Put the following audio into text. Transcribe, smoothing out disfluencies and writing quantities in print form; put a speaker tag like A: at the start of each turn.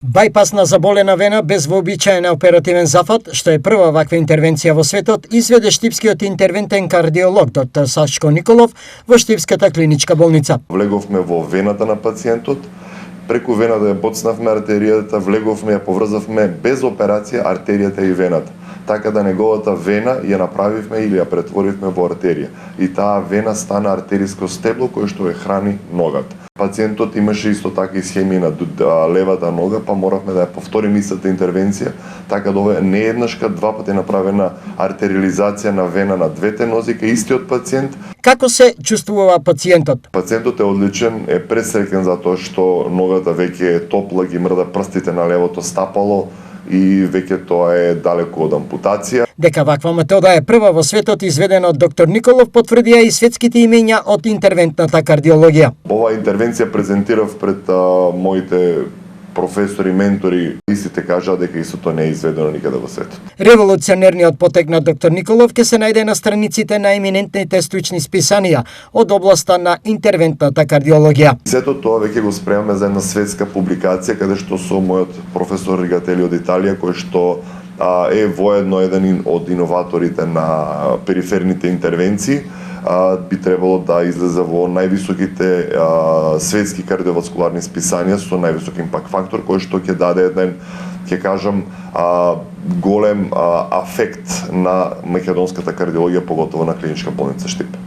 A: Бајпас на заболена вена без вообичаен оперативен зафат, што е прва ваква интервенција во светот, изведе штипскиот интервентен кардиолог доктор Сашко Николов во Штипската клиничка болница.
B: Влеговме во вената на пациентот, преку вената ја боцнавме артеријата, влеговме ја поврзавме без операција артеријата и вената. Така да неговата вена ја направивме или ја претворивме во артерија. И таа вена стана артериско стебло кој што ја храни ногата. Пациентот имаше исто така исхемија на левата нога, па моравме да ја повториме истата интервенција, така да ова не еднашка, два пати направена артериализација на вена на двете нозе кај истиот пациент.
A: Како се чувствува пациентот?
B: Пациентот е одличен, е пресреќен затоа што ногата веќе е топла, ги мрда прстите на левото стапало и веќе тоа е далеку од ампутација.
A: Дека ваква метода е прва во светот изведена од доктор Николов потврдија и светските имења од интервентната кардиологија.
B: Оваа интервенција презентирав пред моите професори, ментори, истите кажаа дека истото не е изведено никаде во светот.
A: Револуционерниот потек на доктор Николов ќе се најде на страниците на еминентните стручни списанија од областа на интервентната кардиологија.
B: Сето тоа веќе го спремаме за една светска публикација каде што со мојот професор Ригатели од Италија, кој што е воедно еден од иноваторите на периферните интервенции, би требало да излезе во највисоките светски кардиоваскуларни списанија со највисок импакт фактор, кој што ќе даде еден, ќе кажам, голем афект на македонската кардиологија, поготово на клиничка болница Штип.